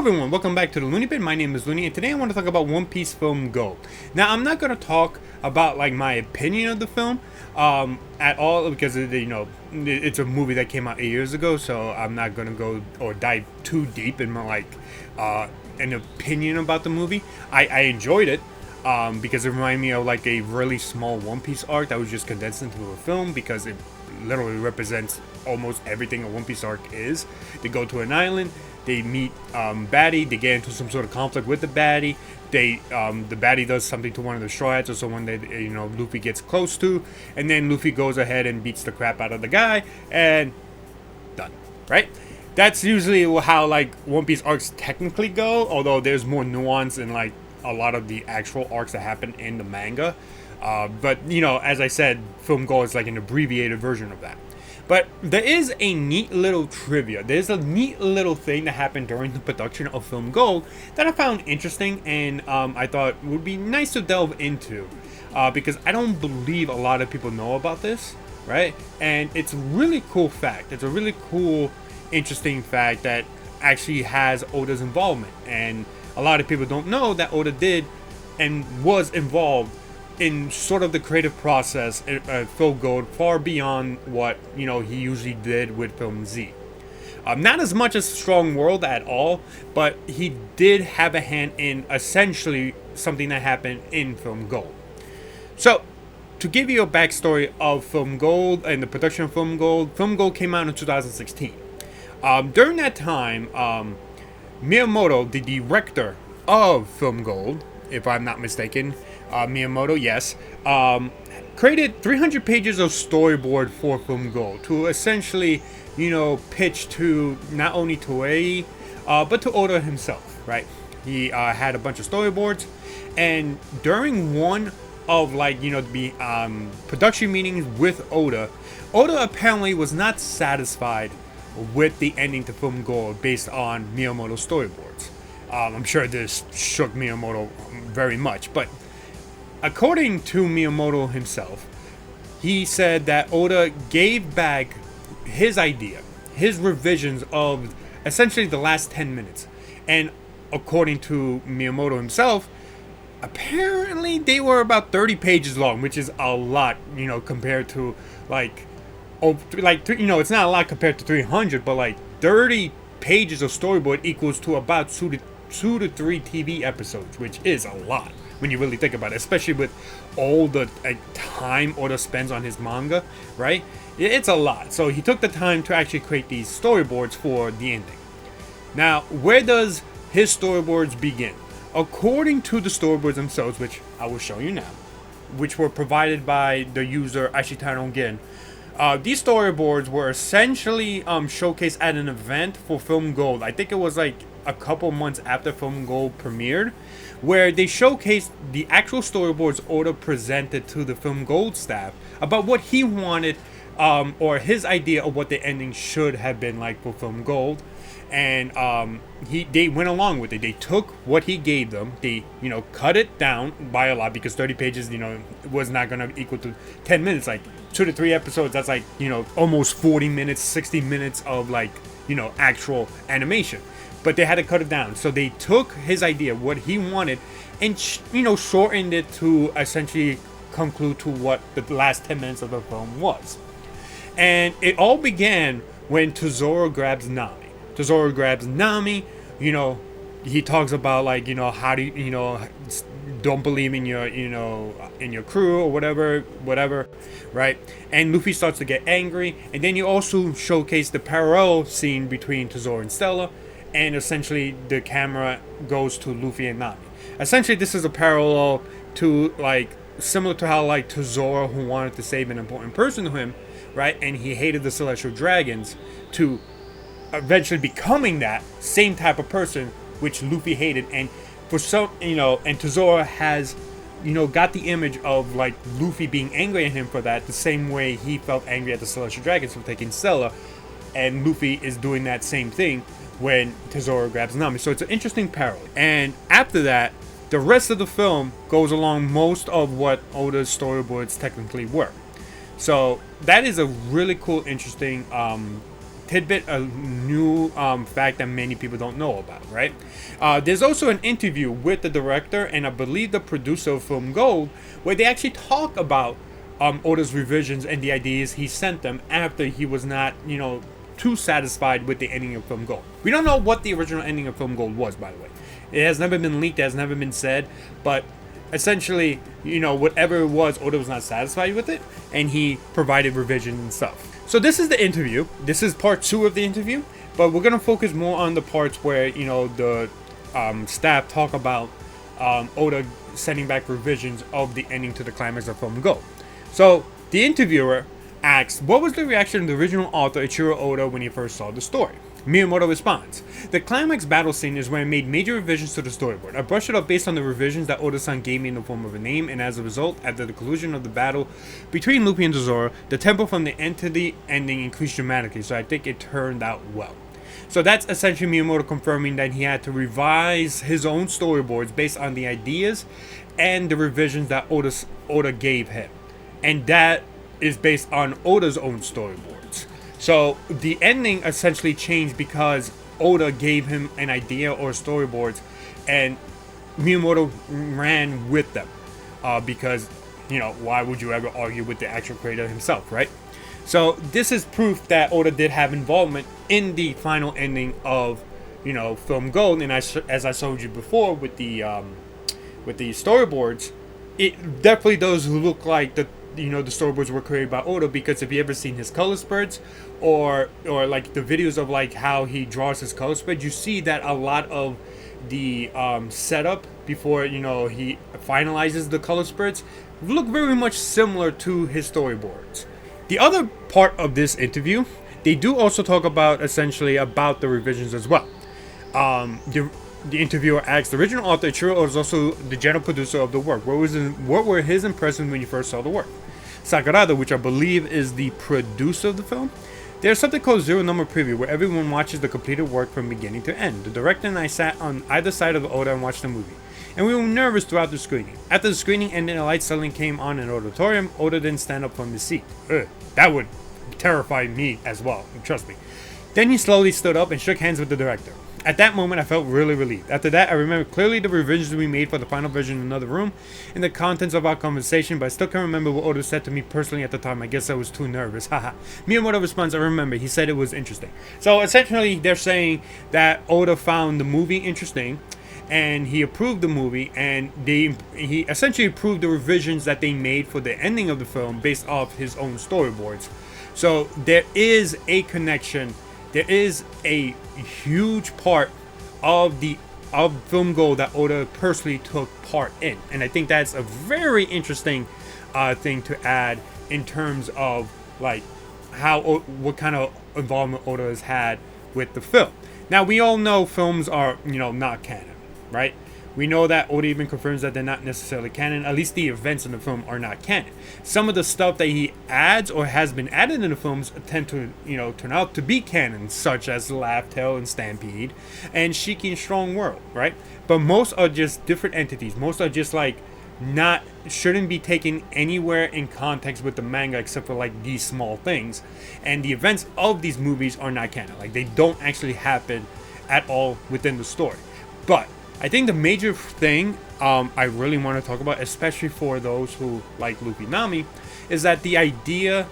everyone, welcome back to the Loony Bin. My name is Loony, and today I want to talk about One Piece Film Gold. Now, I'm not going to talk about like my opinion of the film at all because it's a movie that came out 8 years ago, so I'm not going to go or dive too deep in my an opinion about the movie. I enjoyed it because it reminded me of like a really small One Piece arc that was just condensed into a film because it literally represents almost everything a One Piece arc is. They go to an island. They meet baddie. They get into some sort of conflict with the baddie. The baddie does something to one of the Straw Hats or someone that Luffy gets close to, and then Luffy goes ahead and beats the crap out of the guy, and done. Right? That's usually how like One Piece arcs technically go. Although there's more nuance in like a lot of the actual arcs that happen in the manga. But as I said, Film Gold is like an abbreviated version of that. But there is a neat little trivia. There's a neat little thing that happened during the production of Film Gold that I found interesting and I thought would be nice to delve into because I don't believe a lot of people know about this, right? And it's a really cool fact. It's a really cool, interesting fact that actually has Oda's involvement. And a lot of people don't know that Oda did and was involved in sort of the creative process at Film Gold far beyond what he usually did with Film Z. Not as much as Strong World at all, but he did have a hand in essentially something that happened in Film Gold. So, to give you a backstory of Film Gold and the production of Film Gold came out in 2016. During that time, Miyamoto, the director of Film Gold, if I'm not mistaken, Miyamoto, yes, created 300 pages of storyboard for Film Gold to essentially, pitch to not only Toei, but to Oda himself, right? He had a bunch of storyboards, and during one of the production meetings with Oda apparently was not satisfied with the ending to Film Gold based on Miyamoto's storyboards. I'm sure this shook Miyamoto very much, but according to Miyamoto himself, he said that Oda gave back his idea, his revisions of essentially the last 10 minutes. And according to Miyamoto himself, apparently they were about 30 pages long, which is a lot, compared to it's not a lot compared to 300, but like 30 pages of storyboard equals to about 2 to 3 TV episodes, which is a lot when you really think about it, especially with all the time Oda spends on his manga, right? It's a lot. So he took the time to actually create these storyboards for the ending. Now, where does his storyboards begin? According to the storyboards themselves, which I will show you now, which were provided by the user Ashitano Gen, these storyboards were essentially showcased at an event for Film Gold. I think it was like a couple months after Film Gold premiered, where they showcased the actual storyboards Oda presented to the Film Gold staff about what he wanted or his idea of what the ending should have been like for Film Gold. And they went along with it. They took what he gave them. They cut it down by a lot because 30 pages was not going to equal to 10 minutes. Like 2 to 3 episodes, that's like almost 40 minutes, 60 minutes of actual animation. But they had to cut it down. So they took his idea, what he wanted, and shortened it to essentially conclude to what the last 10 minutes of the film was. And it all began when Tesoro grabs Nami. Tesoro grabs Nami, he talks about how do you don't believe in your in your crew or whatever, right? And Luffy starts to get angry, and then you also showcase the parallel scene between Tesoro and Stella, and essentially the camera goes to Luffy and Nami. Essentially, this is a parallel to similar to how Tesoro, who wanted to save an important person to him, right, and he hated the Celestial Dragons, to eventually becoming that same type of person which Luffy hated, and for some and Tesoro has got the image of Luffy being angry at him for that, the same way he felt angry at the Celestial Dragons for taking Stella, and Luffy is doing that same thing when Tesoro grabs Nami. So it's an interesting parallel. And after that, the rest of the film goes along most of what Oda's storyboards technically were. So that is a really cool, interesting tidbit, a new fact that many people don't know about, right? There's also an interview with the director and I believe the producer of Film Gold where they actually talk about Oda's revisions and the ideas he sent them after he was not, too satisfied with the ending of Film Gold. We don't know what the original ending of Film Gold was, by the way. It has never been leaked, it has never been said, but essentially, whatever it was, Oda was not satisfied with it, and he provided revisions and stuff. So this is the interview. This is part 2 of the interview, but we're going to focus more on the parts where, the staff talk about Oda sending back revisions of the ending to the climax of Film Gold. So the interviewer asks, what was the reaction of the original author Ichiro Oda when he first saw the story? Miyamoto responds, the climax battle scene is where I made major revisions to the storyboard. I brushed it up based on the revisions that Oda-san gave me in the form of a name, and as a result, after the conclusion of the battle between Luffy and Zoro, the tempo from the end to the ending increased dramatically, so I think it turned out well. So that's essentially Miyamoto confirming that he had to revise his own storyboards based on the ideas and the revisions that Oda gave him. And that is based on Oda's own storyboards. So the ending essentially changed because Oda gave him an idea or storyboards and Miyamoto ran with them. Because, why would you ever argue with the actual creator himself, right? So this is proof that Oda did have involvement in the final ending of, Film Gold. And as I showed you before with the storyboards, it definitely does look like the storyboards were created by Oda, because if you ever seen his color spreads or like the videos of like how he draws his color spread, you see that a lot of the setup before he finalizes the color spreads look very much similar to his storyboards. The other part of this interview, they do also talk about essentially about the revisions as well. The interviewer asks, the original author Ichiro Oda is also the general producer of the work. What were his impressions when you first saw the work? Sakurada, which I believe is the producer of the film, there's something called Zero Number Preview, where everyone watches the completed work from beginning to end. The director and I sat on either side of Oda and watched the movie, and we were nervous throughout the screening. After the screening ended, a light suddenly came on in the auditorium. Oda didn't stand up from his seat. That would terrify me as well, trust me. Then he slowly stood up and shook hands with the director. At that moment, I felt really relieved. After that, I remember clearly the revisions we made for the final version in another room and the contents of our conversation, but I still can't remember what Oda said to me personally at the time. I guess I was too nervous. Haha. Miyamoto responds, I remember. He said it was interesting. So essentially, they're saying that Oda found the movie interesting and he approved the movie, and he essentially approved the revisions that they made for the ending of the film based off his own storyboards. So there is a connection. There is a huge part of Film Gold that Oda personally took part in, and I think that's a very interesting thing to add in terms of like what kind of involvement Oda has had with the film. Now we all know films are not canon, right? We know that Oda even confirms that they're not necessarily canon. At least the events in the film are not canon. Some of the stuff that he adds or has been added in the films tend to, turn out to be canon, such as Laugh Tale and Stampede and Shiki and Strong World, right? But most are just different entities. Most are just like shouldn't be taken anywhere in context with the manga except for like these small things. And the events of these movies are not canon. Like they don't actually happen at all within the story. But I think the major thing I really want to talk about, especially for those who like Luffy Nami, is that the idea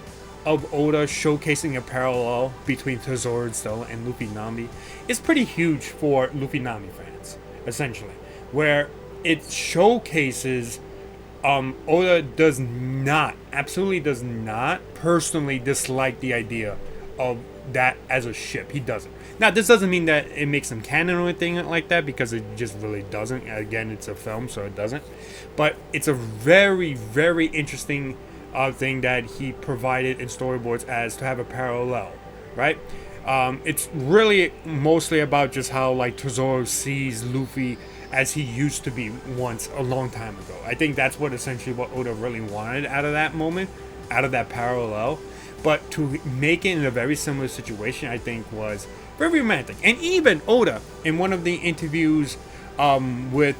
of Oda showcasing a parallel between Tesoro Stella and Luffy Nami is pretty huge for Luffy Nami fans, essentially, where it showcases Oda absolutely does not personally dislike the idea of that as a ship. He doesn't. Now, this doesn't mean that it makes him canon or anything like that, because it just really doesn't. Again, it's a film, so it doesn't. But it's a very, very interesting thing that he provided in storyboards as to have a parallel, right? It's really mostly about just how like Tesoro sees Luffy as he used to be once a long time ago. I think that's what Oda really wanted out of that moment, out of that parallel. But to make it in a very similar situation, I think was very romantic. And even Oda, in one of the interviews with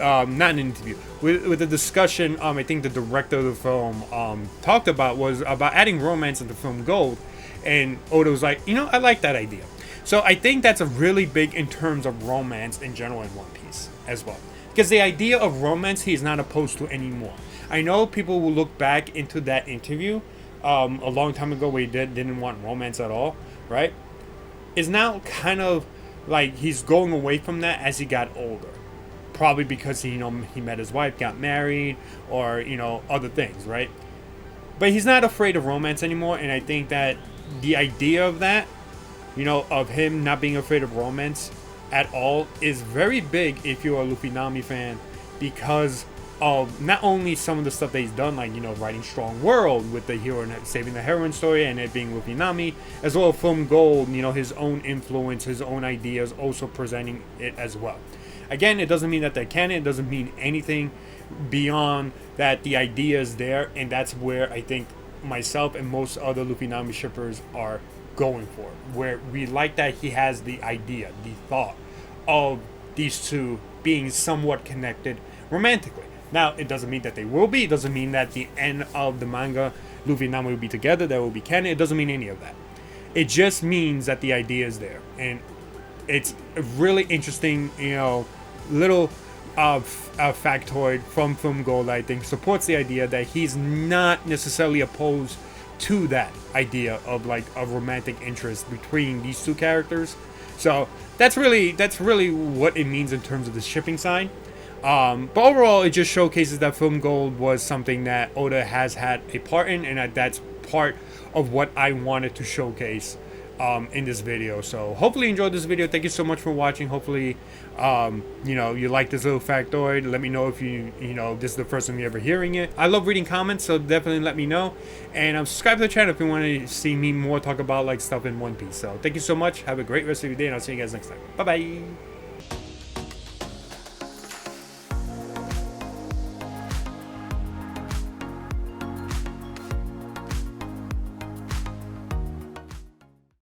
the discussion I think the director of the film talked about, was about adding romance into Film Gold. and Oda was like, you know, I like that idea. So I think that's a really big in terms of romance in general in One Piece as well, because the idea of romance he is not opposed to anymore. I know people will look back into that interview a long time ago where he didn't want romance at all, right? Is now kind of like he's going away from that as he got older, probably because he met his wife, got married, or other things, right? But he's not afraid of romance anymore, and I think that the idea of that, of him not being afraid of romance at all, is very big if you're a Luffy Nami fan, because of not only some of the stuff that he's done, like writing Strong World with the hero and saving the heroine story, and it being Luffy Nami, as well as Film Gold, his own influence, his own ideas, also presenting it as well. Again, it doesn't mean that they're canon. It doesn't mean anything beyond that. The idea is there, and that's where I think myself and most other Luffy Nami shippers are going for, where we like that he has the idea, the thought of these two being somewhat connected romantically. Now, it doesn't mean that they will be. It doesn't mean that the end of the manga, Luffy and Nami will be together, that will be canon. It doesn't mean any of that. It just means that the idea is there. And it's a really interesting, little factoid from Film Gold, I think, supports the idea that he's not necessarily opposed to that idea of like a romantic interest between these two characters. So that's really what it means in terms of the shipping side. But overall, it just showcases that Film Gold was something that Oda has had a part in, and that's part of what I wanted to showcase in this video. So hopefully you enjoyed this video. Thank you so much for watching. Hopefully you like this little factoid. Let me know if this is the first time you're ever hearing it. I love reading comments, so definitely let me know, and subscribe to the channel if you want to see me more talk about like stuff in One Piece. So thank you so much. Have a great rest of your day, and I'll see you guys next time. Bye bye.